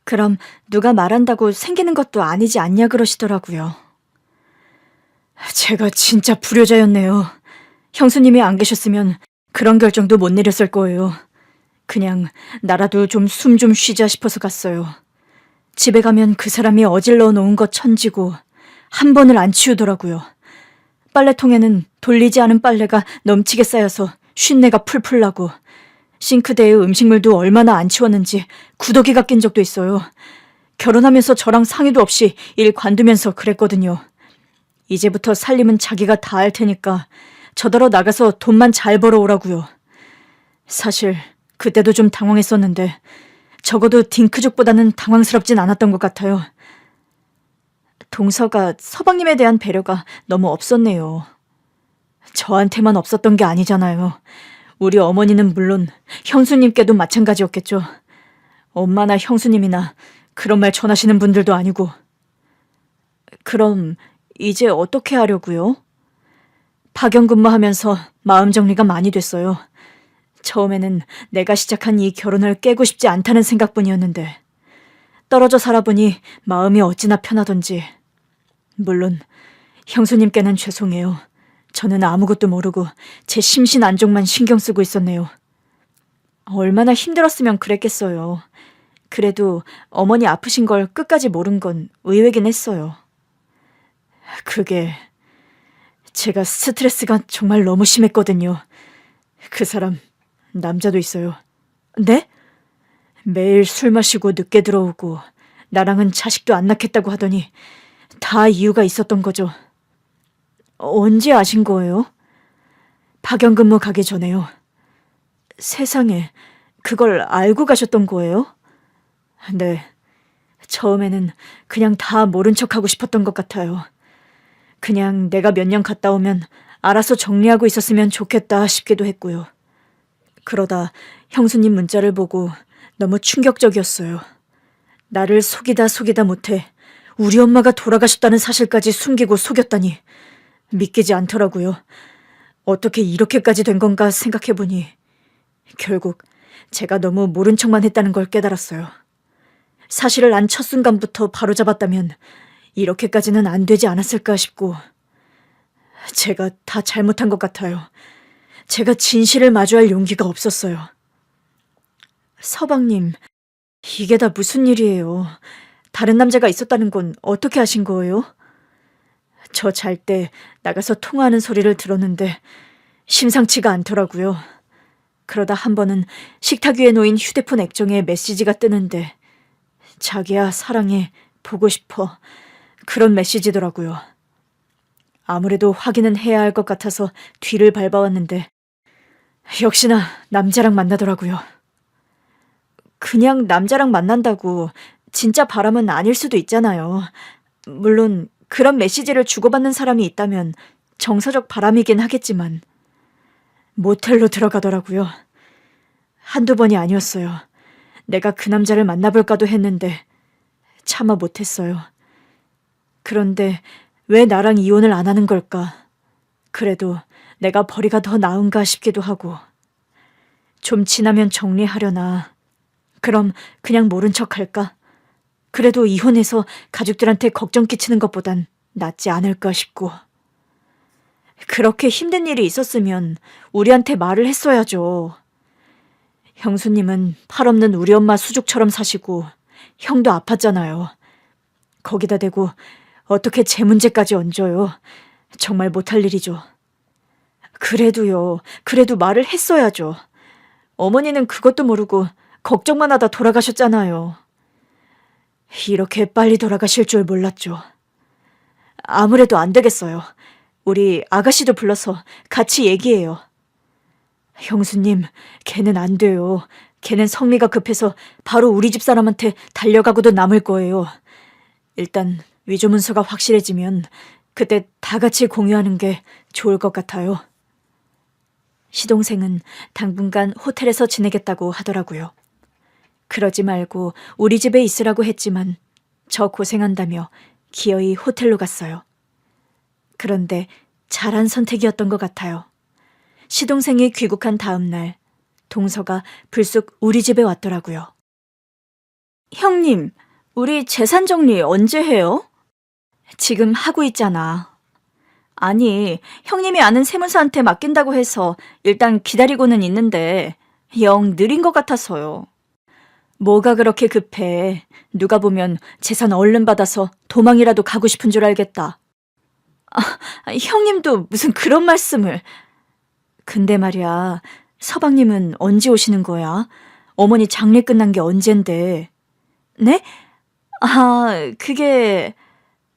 그럼 누가 말한다고 생기는 것도 아니지 않냐 그러시더라고요. 제가 진짜 불효자였네요. 형수님이 안 계셨으면 그런 결정도 못 내렸을 거예요. 그냥 나라도 좀 숨 좀 쉬자 싶어서 갔어요. 집에 가면 그 사람이 어질러 놓은 것 천지고 한 번을 안 치우더라고요. 빨래통에는 돌리지 않은 빨래가 넘치게 쌓여서 쉰내가 풀풀 나고 싱크대에 음식물도 얼마나 안 치웠는지 구더기가 낀 적도 있어요. 결혼하면서 저랑 상의도 없이 일 관두면서 그랬거든요. 이제부터 살림은 자기가 다 할 테니까 저더러 나가서 돈만 잘 벌어오라고요. 사실 그때도 좀 당황했었는데 적어도 딩크족보다는 당황스럽진 않았던 것 같아요. 동서가 서방님에 대한 배려가 너무 없었네요. 저한테만 없었던 게 아니잖아요. 우리 어머니는 물론 형수님께도 마찬가지였겠죠. 엄마나 형수님이나 그런 말 전하시는 분들도 아니고. 그럼 이제 어떻게 하려고요? 파견 근무하면서 마음 정리가 많이 됐어요. 처음에는 내가 시작한 이 결혼을 깨고 싶지 않다는 생각뿐이었는데 떨어져 살아보니 마음이 어찌나 편하던지. 물론 형수님께는 죄송해요. 저는 아무것도 모르고 제 심신 안정만 신경 쓰고 있었네요. 얼마나 힘들었으면 그랬겠어요. 그래도 어머니 아프신 걸 끝까지 모른 건 의외긴 했어요. 그게 제가 스트레스가 정말 너무 심했거든요. 그 사람 남자도 있어요. 네? 매일 술 마시고 늦게 들어오고 나랑은 자식도 안 낳겠다고 하더니 다 이유가 있었던 거죠. 언제 아신 거예요? 파견 근무 가기 전에요. 세상에, 그걸 알고 가셨던 거예요? 네. 처음에는 그냥 다 모른 척하고 싶었던 것 같아요. 그냥 내가 몇 년 갔다 오면 알아서 정리하고 있었으면 좋겠다 싶기도 했고요. 그러다 형수님 문자를 보고 너무 충격적이었어요. 나를 속이다 못해 우리 엄마가 돌아가셨다는 사실까지 숨기고 속였다니 믿기지 않더라고요. 어떻게 이렇게까지 된 건가 생각해보니 결국 제가 너무 모른 척만 했다는 걸 깨달았어요. 사실을 안 첫 순간부터 바로잡았다면 이렇게까지는 안 되지 않았을까 싶고 제가 다 잘못한 것 같아요. 제가 진실을 마주할 용기가 없었어요. 서방님, 이게 다 무슨 일이에요? 다른 남자가 있었다는 건 어떻게 아신 거예요? 저 잘 때 나가서 통화하는 소리를 들었는데 심상치가 않더라고요. 그러다 한 번은 식탁 위에 놓인 휴대폰 액정에 메시지가 뜨는데 자기야 사랑해, 보고 싶어, 그런 메시지더라고요. 아무래도 확인은 해야 할 것 같아서 뒤를 밟아왔는데 역시나 남자랑 만나더라고요. 그냥 남자랑 만난다고 진짜 바람은 아닐 수도 있잖아요. 물론 그런 메시지를 주고받는 사람이 있다면 정서적 바람이긴 하겠지만 모텔로 들어가더라고요. 한두 번이 아니었어요. 내가 그 남자를 만나볼까도 했는데 차마 못했어요. 그런데 왜 나랑 이혼을 안 하는 걸까? 그래도 내가 벌이가 더 나은가 싶기도 하고. 좀 지나면 정리하려나. 그럼 그냥 모른 척 할까? 그래도 이혼해서 가족들한테 걱정 끼치는 것보단 낫지 않을까 싶고. 그렇게 힘든 일이 있었으면 우리한테 말을 했어야죠. 형수님은 팔 없는 우리 엄마 수족처럼 사시고 형도 아팠잖아요. 거기다 대고 어떻게 제 문제까지 얹어요. 정말 못할 일이죠. 그래도요. 그래도 말을 했어야죠. 어머니는 그것도 모르고 걱정만 하다 돌아가셨잖아요. 이렇게 빨리 돌아가실 줄 몰랐죠. 아무래도 안 되겠어요. 우리 아가씨도 불러서 같이 얘기해요. 형수님, 걔는 안 돼요. 걔는 성미가 급해서 바로 우리 집 사람한테 달려가고도 남을 거예요. 일단 위조 문서가 확실해지면 그때 다 같이 공유하는 게 좋을 것 같아요. 시동생은 당분간 호텔에서 지내겠다고 하더라고요. 그러지 말고 우리 집에 있으라고 했지만 저 고생한다며 기어이 호텔로 갔어요. 그런데 잘한 선택이었던 것 같아요. 시동생이 귀국한 다음 날 동서가 불쑥 우리 집에 왔더라고요. 형님, 우리 재산 정리 언제 해요? 지금 하고 있잖아. 아니, 형님이 아는 세무사한테 맡긴다고 해서 일단 기다리고는 있는데 영 느린 것 같아서요. 뭐가 그렇게 급해. 누가 보면 재산 얼른 받아서 도망이라도 가고 싶은 줄 알겠다. 형님도 무슨 그런 말씀을. 근데 말이야, 서방님은 언제 오시는 거야? 어머니 장례 끝난 게 언젠데. 네? 그게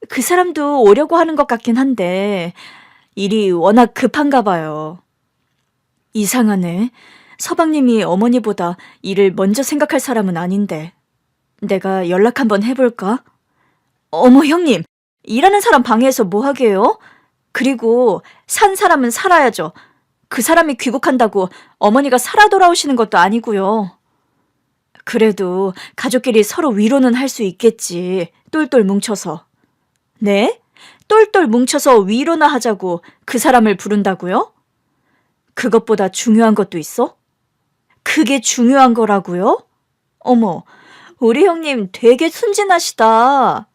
그 사람도 오려고 하는 것 같긴 한데 일이 워낙 급한가 봐요. 이상하네. 서방님이 어머니보다 일을 먼저 생각할 사람은 아닌데. 내가 연락 한번 해볼까? 어머 형님, 일하는 사람 방해해서 뭐 하게요? 그리고 산 사람은 살아야죠. 그 사람이 귀국한다고 어머니가 살아 돌아오시는 것도 아니고요. 그래도 가족끼리 서로 위로는 할 수 있겠지. 똘똘 뭉쳐서. 네? 똘똘 뭉쳐서 위로나 하자고 그 사람을 부른다고요? 그것보다 중요한 것도 있어? 그게 중요한 거라고요? 어머, 우리 형님 되게 순진하시다.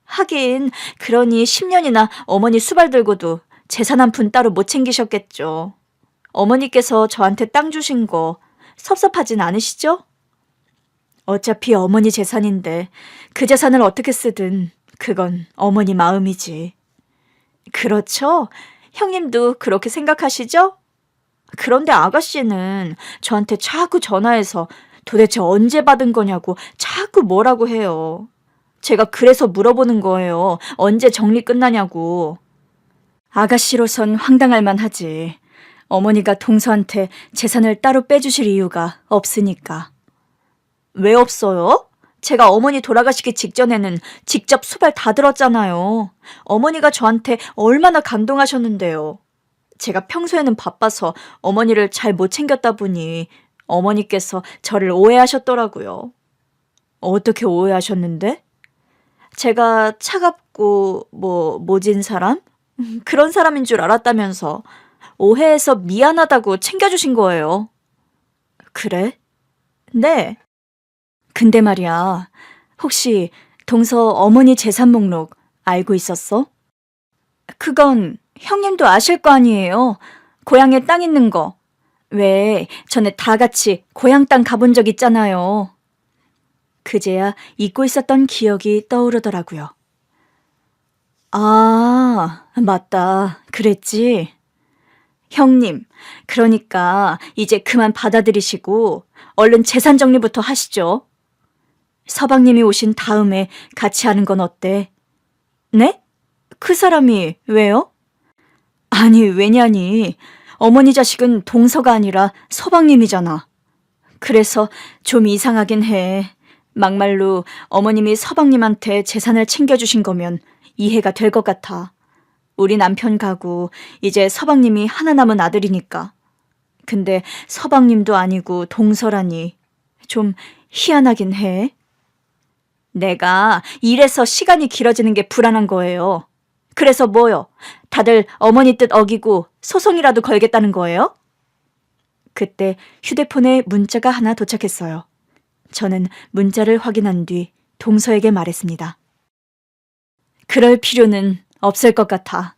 하긴 그러니 10년이나 어머니 수발 들고도 재산 한 푼 따로 못 챙기셨겠죠. 어머니께서 저한테 땅 주신 거 섭섭하진 않으시죠? 어차피 어머니 재산인데 그 재산을 어떻게 쓰든 그건 어머니 마음이지. 그렇죠? 형님도 그렇게 생각하시죠? 그런데 아가씨는 저한테 자꾸 전화해서 도대체 언제 받은 거냐고 자꾸 뭐라고 해요. 제가 그래서 물어보는 거예요. 언제 정리 끝나냐고. 아가씨로선 황당할 만하지. 어머니가 동서한테 재산을 따로 빼주실 이유가 없으니까. 왜 없어요? 제가 어머니 돌아가시기 직전에는 직접 수발 다 들었잖아요. 어머니가 저한테 얼마나 감동하셨는데요. 제가 평소에는 바빠서 어머니를 잘 못 챙겼다 보니 어머니께서 저를 오해하셨더라고요. 어떻게 오해하셨는데? 제가 차갑고 모진 사람? 그런 사람인 줄 알았다면서 오해해서 미안하다고 챙겨주신 거예요. 그래? 네. 근데 말이야, 혹시 동서 어머니 재산 목록 알고 있었어? 그건 형님도 아실 거 아니에요. 고향에 땅 있는 거. 왜 전에 다 같이 고향 땅 가본 적 있잖아요. 그제야 잊고 있었던 기억이 떠오르더라고요. 아, 맞다. 그랬지. 형님, 그러니까 이제 그만 받아들이시고 얼른 재산 정리부터 하시죠. 서방님이 오신 다음에 같이 하는 건 어때? 네? 그 사람이 왜요? 아니, 왜냐니. 어머니 자식은 동서가 아니라 서방님이잖아. 그래서 좀 이상하긴 해. 막말로 어머님이 서방님한테 재산을 챙겨주신 거면 이해가 될 것 같아. 우리 남편 가구 이제 서방님이 하나 남은 아들이니까. 근데 서방님도 아니고 동서라니 좀 희한하긴 해. 내가 일해서 시간이 길어지는 게 불안한 거예요. 그래서 뭐요? 다들 어머니 뜻 어기고 소송이라도 걸겠다는 거예요? 그때 휴대폰에 문자가 하나 도착했어요. 저는 문자를 확인한 뒤 동서에게 말했습니다. 그럴 필요는 없을 것 같아.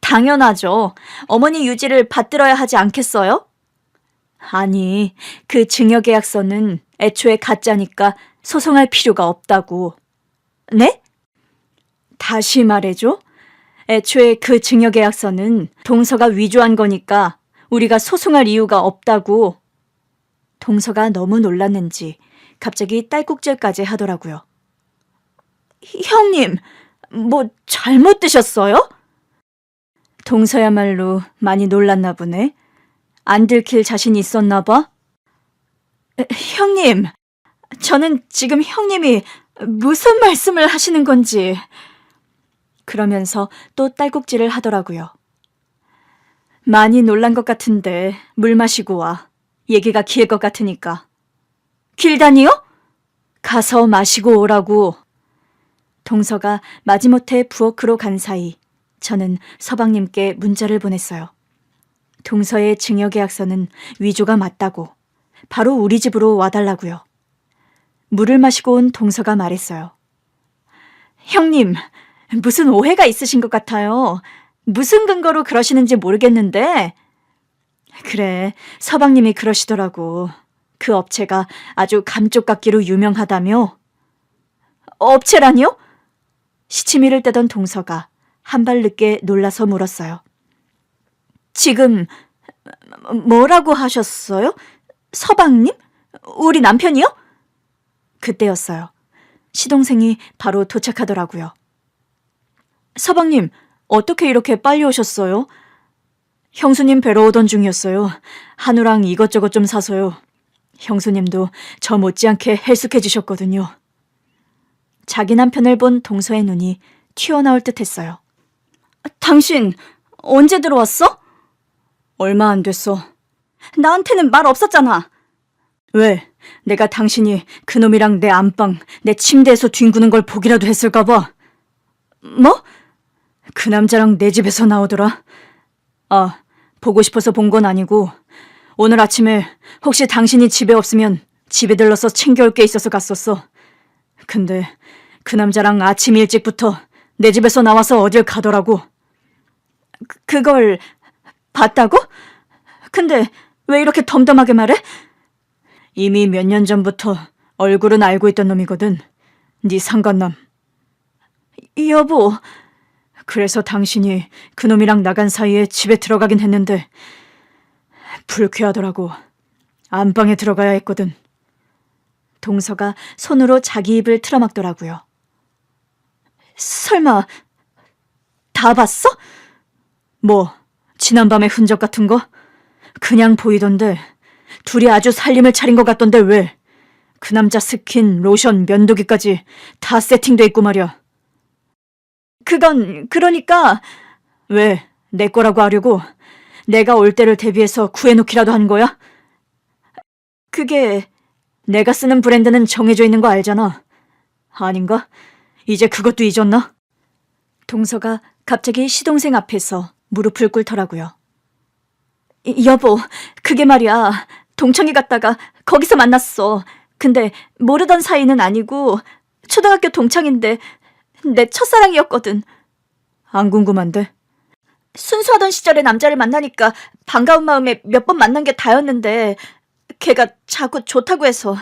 당연하죠. 어머니 유지를 받들어야 하지 않겠어요? 아니, 그 증여계약서는 애초에 가짜니까 소송할 필요가 없다고. 네? 다시 말해줘. 애초에 그 증여계약서는 동서가 위조한 거니까 우리가 소송할 이유가 없다고. 동서가 너무 놀랐는지 갑자기 딸꾹질까지 하더라고요. 형님, 뭐 잘못 드셨어요? 동서야말로 많이 놀랐나 보네. 안 들킬 자신이 있었나 봐. 형님, 저는 지금 형님이 무슨 말씀을 하시는 건지. 그러면서 또 딸꾹질을 하더라고요. 많이 놀란 것 같은데 물 마시고 와. 얘기가 길 것 같으니까. 길다니요? 가서 마시고 오라고. 동서가 마지못해 부엌으로 간 사이 저는 서방님께 문자를 보냈어요. 동서의 증여계약서는 위조가 맞다고 바로 우리 집으로 와달라고요. 물을 마시고 온 동서가 말했어요. 형님, 무슨 오해가 있으신 것 같아요. 무슨 근거로 그러시는지 모르겠는데. 그래, 서방님이 그러시더라고. 그 업체가 아주 감쪽같기로 유명하다며. 업체라니요? 시치미를 떼던 동서가 한 발 늦게 놀라서 물었어요. 지금 뭐라고 하셨어요? 서방님? 우리 남편이요? 그때였어요. 시동생이 바로 도착하더라고요. 서방님, 어떻게 이렇게 빨리 오셨어요? 형수님 뵈러 오던 중이었어요. 한우랑 이것저것 좀 사서요. 형수님도 저 못지않게 헬쑥해지셨거든요. 자기 남편을 본 동서의 눈이 튀어나올 듯했어요. 당신 언제 들어왔어? 얼마 안 됐어. 나한테는 말 없었잖아. 왜? 내가 당신이 그놈이랑 내 안방, 내 침대에서 뒹구는 걸 보기라도 했을까 봐. 뭐? 그 남자랑 내 집에서 나오더라. 아, 보고 싶어서 본 건 아니고 오늘 아침에 혹시 당신이 집에 없으면 집에 들러서 챙겨올 게 있어서 갔었어. 근데 그 남자랑 아침 일찍부터 내 집에서 나와서 어딜 가더라고. 그걸 봤다고? 근데 왜 이렇게 덤덤하게 말해? 이미 몇 년 전부터 얼굴은 알고 있던 놈이거든. 네 상간남. 여보, 그래서 당신이 그놈이랑 나간 사이에 집에 들어가긴 했는데 불쾌하더라고. 안방에 들어가야 했거든. 동서가 손으로 자기 입을 틀어막더라고요. 설마 다 봤어? 뭐, 지난밤의 흔적 같은 거? 그냥 보이던데 둘이 아주 살림을 차린 것 같던데 왜? 그 남자 스킨, 로션, 면도기까지 다 세팅돼 있고 말이야. 그건 그러니까. 왜? 내 거라고 하려고? 내가 올 때를 대비해서 구해놓기라도 한 거야? 그게 내가 쓰는 브랜드는 정해져 있는 거 알잖아. 아닌가? 이제 그것도 잊었나? 동서가 갑자기 시동생 앞에서 무릎을 꿇더라고요. 여보, 그게 말이야. 동창회 갔다가 거기서 만났어. 근데 모르던 사이는 아니고 초등학교 동창인데 내 첫사랑이었거든. 안 궁금한데? 순수하던 시절에 남자를 만나니까 반가운 마음에 몇 번 만난 게 다였는데 걔가 자꾸 좋다고 해서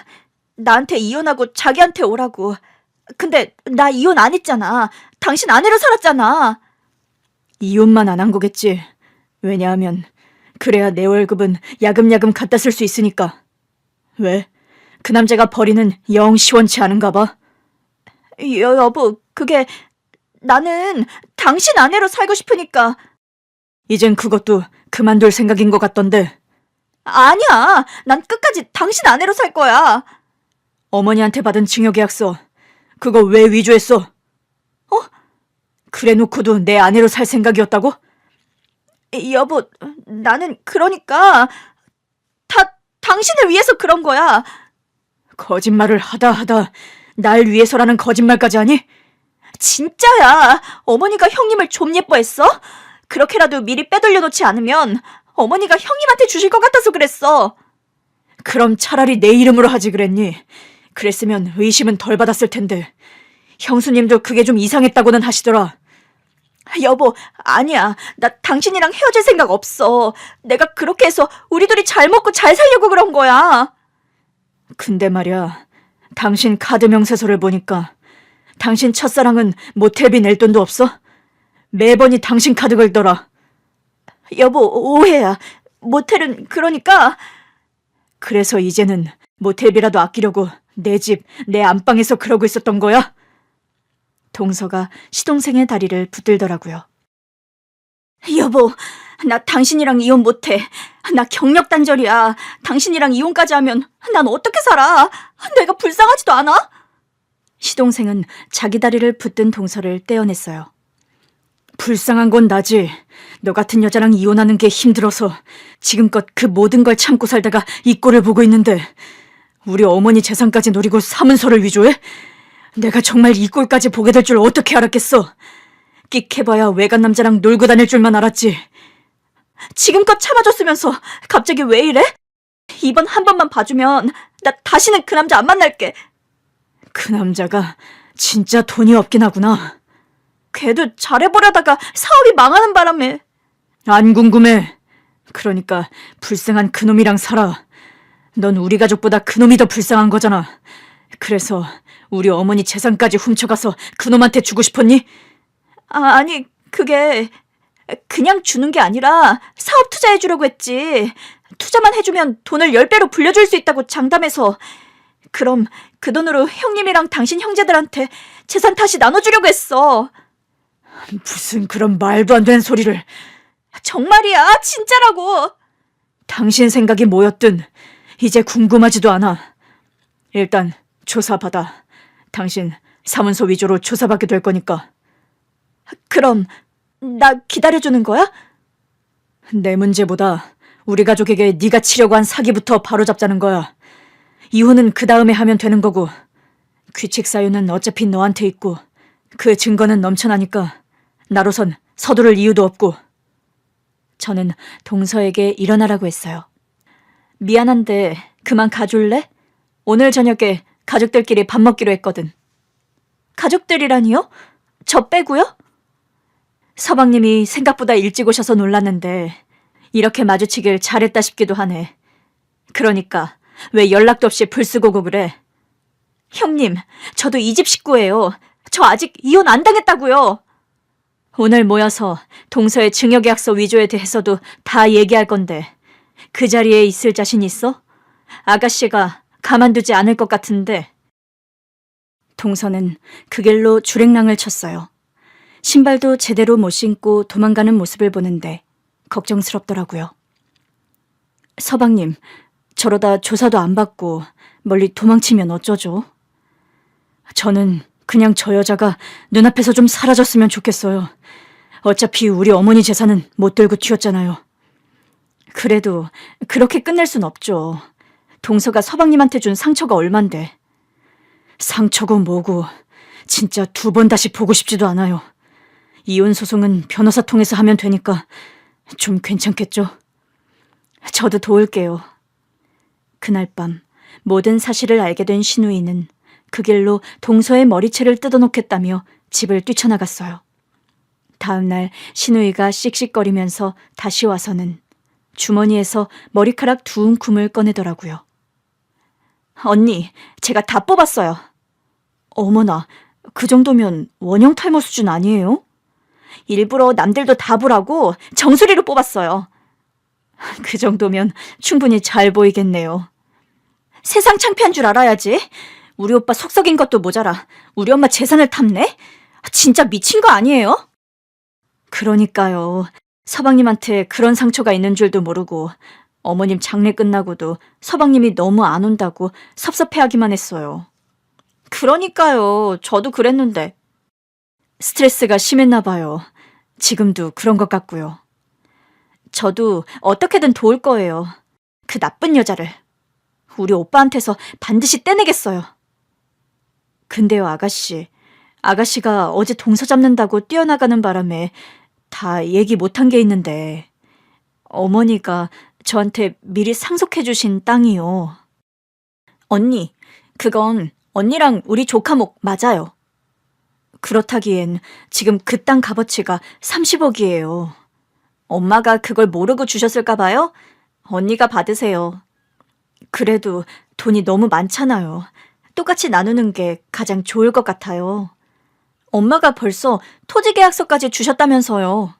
나한테 이혼하고 자기한테 오라고. 근데 나 이혼 안 했잖아. 당신 아내로 살았잖아. 이혼만 안 한 거겠지. 왜냐하면 그래야 내 월급은 야금야금 갖다 쓸 수 있으니까. 왜? 그 남자가 벌이는 영 시원치 않은가 봐. 여보, 그게 나는 당신 아내로 살고 싶으니까. 이젠 그것도 그만둘 생각인 것 같던데. 아니야. 난 끝까지 당신 아내로 살 거야. 어머니한테 받은 증여계약서 그거 왜 위조했어? 어? 그래놓고도 내 아내로 살 생각이었다고? 여보, 나는 그러니까 다 당신을 위해서 그런 거야. 거짓말을 하다 날 위해서라는 거짓말까지 하니? 진짜야. 어머니가 형님을 좀 예뻐했어? 그렇게라도 미리 빼돌려 놓지 않으면 어머니가 형님한테 주실 것 같아서 그랬어. 그럼 차라리 내 이름으로 하지 그랬니? 그랬으면 의심은 덜 받았을 텐데. 형수님도 그게 좀 이상했다고는 하시더라. 여보, 아니야. 나 당신이랑 헤어질 생각 없어. 내가 그렇게 해서 우리 둘이 잘 먹고 잘 살려고 그런 거야. 근데 말이야, 당신 카드 명세서를 보니까 당신 첫사랑은 모텔비 낼 돈도 없어? 매번이 당신 카드 걸더라. 여보, 오해야. 모텔은 그러니까. 그래서 이제는 모텔비라도 아끼려고 내 집, 내 안방에서 그러고 있었던 거야? 동서가 시동생의 다리를 붙들더라고요. 여보, 나 당신이랑 이혼 못해. 나 경력 단절이야. 당신이랑 이혼까지 하면 난 어떻게 살아? 내가 불쌍하지도 않아? 시동생은 자기 다리를 붙든 동서를 떼어냈어요. 불쌍한 건 나지. 너 같은 여자랑 이혼하는 게 힘들어서 지금껏 그 모든 걸 참고 살다가 이 꼴을 보고 있는데 우리 어머니 재산까지 노리고 사문서를 위조해? 내가 정말 이 꼴까지 보게 될 줄 어떻게 알았겠어. 끽해봐야 외간 남자랑 놀고 다닐 줄만 알았지. 지금껏 참아줬으면서 갑자기 왜 이래? 이번 한 번만 봐주면 나 다시는 그 남자 안 만날게. 그 남자가 진짜 돈이 없긴 하구나. 걔도 잘해보려다가 사업이 망하는 바람에. 안 궁금해. 그러니까 불쌍한 그놈이랑 살아. 넌 우리 가족보다 그놈이 더 불쌍한 거잖아. 그래서 우리 어머니 재산까지 훔쳐가서 그놈한테 주고 싶었니? 아니 그게 그냥 주는 게 아니라 사업 투자해주려고 했지. 투자만 해주면 돈을 10배로 불려줄 수 있다고 장담해서. 그럼 그 돈으로 형님이랑 당신 형제들한테 재산 다시 나눠주려고 했어. 무슨 그런 말도 안 되는 소리를. 정말이야, 진짜라고. 당신 생각이 뭐였든 이제 궁금하지도 않아. 일단 조사받아. 당신 사문서 위조로 조사받게 될 거니까. 그럼 나 기다려주는 거야? 내 문제보다 우리 가족에게 네가 치려고 한 사기부터 바로잡자는 거야. 이혼은 그 다음에 하면 되는 거고 규칙 사유는 어차피 너한테 있고 그 증거는 넘쳐나니까 나로선 서두를 이유도 없고. 저는 동서에게 일어나라고 했어요. 미안한데 그만 가줄래? 오늘 저녁에 가족들끼리 밥 먹기로 했거든. 가족들이라니요? 저 빼고요? 서방님이 생각보다 일찍 오셔서 놀랐는데 이렇게 마주치길 잘했다 싶기도 하네. 그러니까 왜 연락도 없이 불쓰고고 그래? 형님, 저도 이 집 식구예요. 저 아직 이혼 안 당했다고요. 오늘 모여서 동서의 증여계약서 위조에 대해서도 다 얘기할 건데 그 자리에 있을 자신 있어? 아가씨가 가만두지 않을 것 같은데. 동서는 그 길로 주랭랑을 쳤어요. 신발도 제대로 못 신고 도망가는 모습을 보는데 걱정스럽더라고요. 서방님, 저러다 조사도 안 받고 멀리 도망치면 어쩌죠? 저는 그냥 저 여자가 눈앞에서 좀 사라졌으면 좋겠어요. 어차피 우리 어머니 재산은 못 들고 튀었잖아요. 그래도 그렇게 끝낼 순 없죠. 동서가 서방님한테 준 상처가 얼만데. 상처고 뭐고 진짜 2번 다시 보고 싶지도 않아요. 이혼 소송은 변호사 통해서 하면 되니까 좀 괜찮겠죠? 저도 도울게요. 그날 밤 모든 사실을 알게 된 신우이는 그 길로 동서의 머리채를 뜯어놓겠다며 집을 뛰쳐나갔어요. 다음날 신우이가 씩씩거리면서 다시 와서는 주머니에서 머리카락 2움큼을 꺼내더라고요. 언니, 제가 다 뽑았어요. 어머나, 그 정도면 원형 탈모 수준 아니에요? 일부러 남들도 다 보라고 정수리로 뽑았어요. 그 정도면 충분히 잘 보이겠네요. 세상 창피한 줄 알아야지. 우리 오빠 속 썩인 것도 모자라 우리 엄마 재산을 탐내? 진짜 미친 거 아니에요? 그러니까요. 서방님한테 그런 상처가 있는 줄도 모르고 어머님 장례 끝나고도 서방님이 너무 안 온다고 섭섭해하기만 했어요. 그러니까요. 저도 그랬는데. 스트레스가 심했나 봐요. 지금도 그런 것 같고요. 저도 어떻게든 도울 거예요. 그 나쁜 여자를. 우리 오빠한테서 반드시 떼내겠어요. 근데요, 아가씨. 아가씨가 어제 동서 잡는다고 뛰어나가는 바람에 다 얘기 못한 게 있는데 어머니가 저한테 미리 상속해 주신 땅이요. 언니, 그건 언니랑 우리 조카목 맞아요. 그렇다기엔 지금 그 땅 값어치가 30억이에요. 엄마가 그걸 모르고 주셨을까 봐요? 언니가 받으세요. 그래도 돈이 너무 많잖아요. 똑같이 나누는 게 가장 좋을 것 같아요. 엄마가 벌써 토지 계약서까지 주셨다면서요.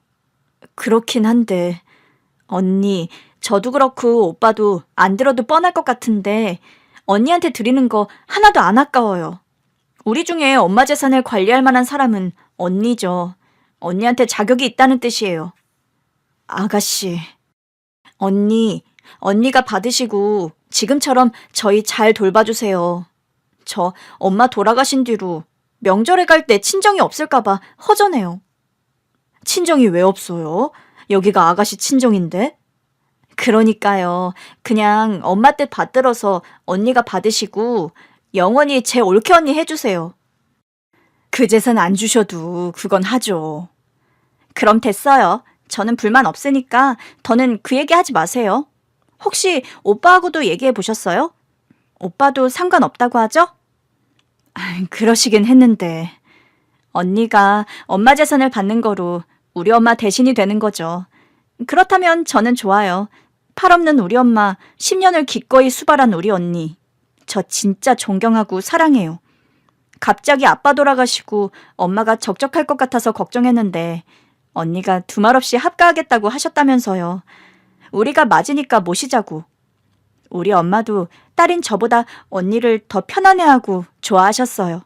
그렇긴 한데 언니, 저도 그렇고 오빠도 안 들어도 뻔할 것 같은데 언니한테 드리는 거 하나도 안 아까워요. 우리 중에 엄마 재산을 관리할 만한 사람은 언니죠. 언니한테 자격이 있다는 뜻이에요. 아가씨, 언니가 받으시고 지금처럼 저희 잘 돌봐주세요. 저 엄마 돌아가신 뒤로 명절에 갈 때 친정이 없을까 봐 허전해요. 친정이 왜 없어요? 여기가 아가씨 친정인데? 그러니까요. 그냥 엄마 뜻 받들어서 언니가 받으시고 영원히 제 올케 언니 해주세요. 그 재산 안 주셔도 그건 하죠. 그럼 됐어요. 저는 불만 없으니까 더는 그 얘기 하지 마세요. 혹시 오빠하고도 얘기해 보셨어요? 오빠도 상관없다고 하죠? 그러시긴 했는데 언니가 엄마 재산을 받는 거로 우리 엄마 대신이 되는 거죠. 그렇다면 저는 좋아요. 팔 없는 우리 엄마, 10년을 기꺼이 수발한 우리 언니. 저 진짜 존경하고 사랑해요. 갑자기 아빠 돌아가시고 엄마가 적적할 것 같아서 걱정했는데 언니가 두말 없이 합가하겠다고 하셨다면서요. 우리가 맞으니까 모시자고. 우리 엄마도 딸인 저보다 언니를 더 편안해하고 좋아하셨어요.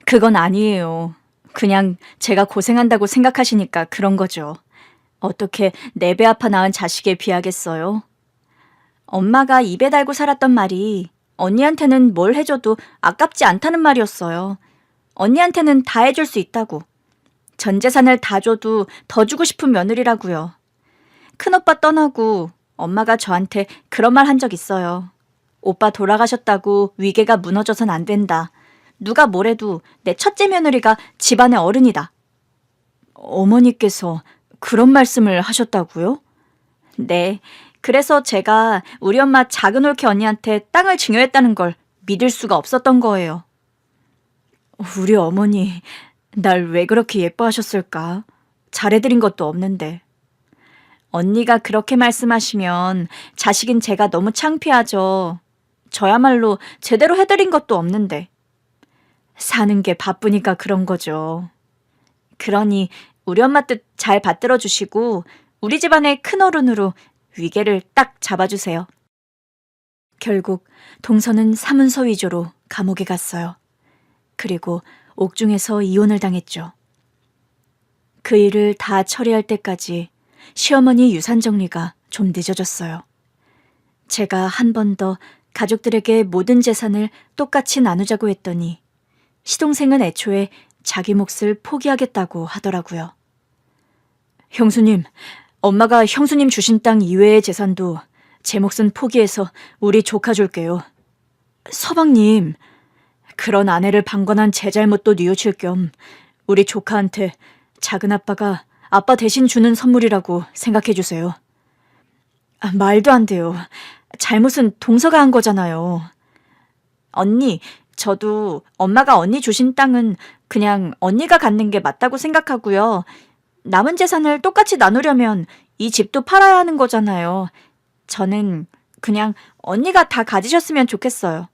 그건 아니에요. 그냥 제가 고생한다고 생각하시니까 그런 거죠. 어떻게 내 배 아파 낳은 자식에 비하겠어요? 엄마가 입에 달고 살았던 말이 언니한테는 뭘 해줘도 아깝지 않다는 말이었어요. 언니한테는 다 해줄 수 있다고. 전 재산을 다 줘도 더 주고 싶은 며느리라고요. 큰오빠 떠나고 엄마가 저한테 그런 말 한 적 있어요. 오빠 돌아가셨다고 위계가 무너져선 안 된다. 누가 뭐래도 내 첫째 며느리가 집안의 어른이다. 어머니께서 그런 말씀을 하셨다고요? 네. 그래서 제가 우리 엄마 작은 올케 언니한테 땅을 증여했다는 걸 믿을 수가 없었던 거예요. 우리 어머니 날 왜 그렇게 예뻐하셨을까? 잘해드린 것도 없는데. 언니가 그렇게 말씀하시면 자식인 제가 너무 창피하죠. 저야말로 제대로 해드린 것도 없는데. 사는 게 바쁘니까 그런 거죠. 그러니 우리 엄마 뜻 잘 받들어 주시고 우리 집안의 큰어른으로 위계를 딱 잡아주세요. 결국 동서는 사문서 위조로 감옥에 갔어요. 그리고 옥중에서 이혼을 당했죠. 그 일을 다 처리할 때까지 시어머니 유산 정리가 좀 늦어졌어요. 제가 한 번 더 가족들에게 모든 재산을 똑같이 나누자고 했더니 시동생은 애초에 자기 몫을 포기하겠다고 하더라고요. 형수님, 엄마가 형수님 주신 땅 이외의 재산도 제 몫은 포기해서 우리 조카 줄게요. 서방님, 그런 아내를 방관한 제 잘못도 뉘우칠 겸 우리 조카한테 작은 아빠가 아빠 대신 주는 선물이라고 생각해 주세요. 말도 안 돼요. 잘못은 동서가 한 거잖아요. 언니, 저도 엄마가 언니 주신 땅은 그냥 언니가 갖는 게 맞다고 생각하고요. 남은 재산을 똑같이 나누려면 이 집도 팔아야 하는 거잖아요. 저는 그냥 언니가 다 가지셨으면 좋겠어요.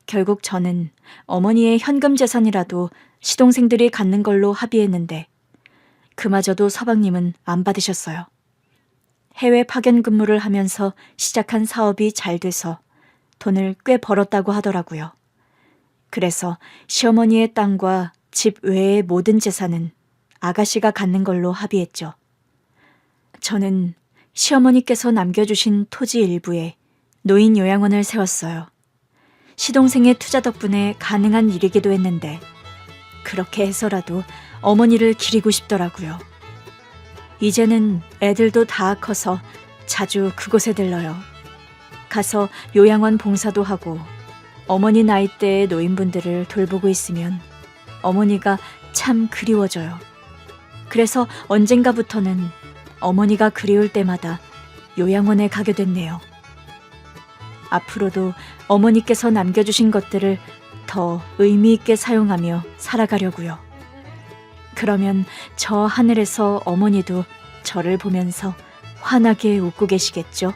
결국 저는 어머니의 현금 재산이라도 시동생들이 갖는 걸로 합의했는데 그마저도 서방님은 안 받으셨어요. 해외 파견 근무를 하면서 시작한 사업이 잘 돼서 돈을 꽤 벌었다고 하더라고요. 그래서 시어머니의 땅과 집 외의 모든 재산은 아가씨가 갖는 걸로 합의했죠. 저는 시어머니께서 남겨주신 토지 일부에 노인 요양원을 세웠어요. 시동생의 투자 덕분에 가능한 일이기도 했는데 그렇게 해서라도 어머니를 기리고 싶더라고요. 이제는 애들도 다 커서 자주 그곳에 들러요. 가서 요양원 봉사도 하고 어머니 나이대의 노인분들을 돌보고 있으면 어머니가 참 그리워져요. 그래서 언젠가부터는 어머니가 그리울 때마다 요양원에 가게 됐네요. 앞으로도 어머니께서 남겨주신 것들을 더 의미 있게 사용하며 살아가려고요. 그러면 저 하늘에서 어머니도 저를 보면서 환하게 웃고 계시겠죠?